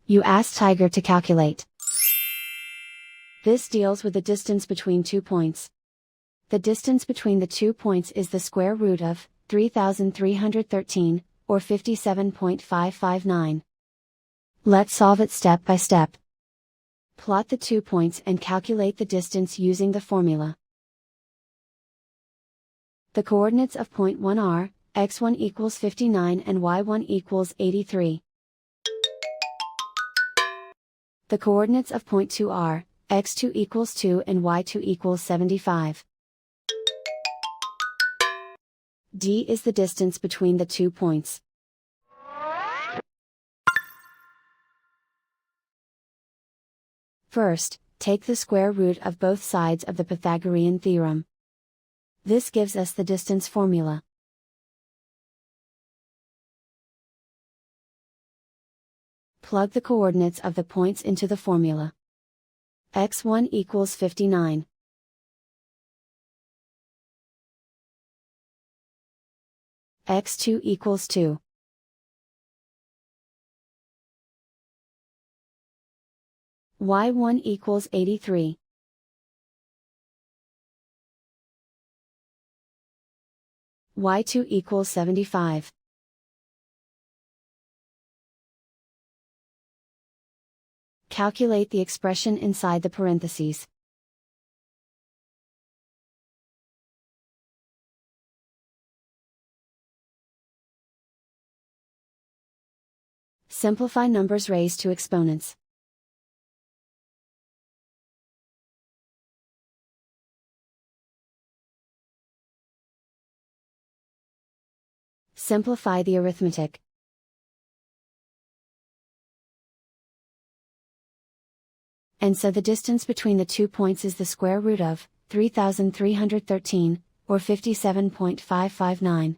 You ask Tiger to calculate. This deals with the distance between 2 points. The distance between the 2 points is the square root of 3,313, or 57.559. Let's solve it step by step. Plot the 2 points and calculate the distance using the formula. The coordinates of point 1 are, x1 equals 59 and y1 equals 83. The coordinates of point 2 are, x2 equals 2 and y2 equals 75. D is the distance between the 2 points. First, take the square root of both sides of the Pythagorean theorem. This gives us the distance formula. Plug the coordinates of the points into the formula. x1 equals 59. x2 equals 2. y1 equals 83. y2 equals 75. Calculate the expression inside the parentheses. Simplify numbers raised to exponents. Simplify the arithmetic. And so the distance between the 2 points is the square root of 3,313, or 57.559.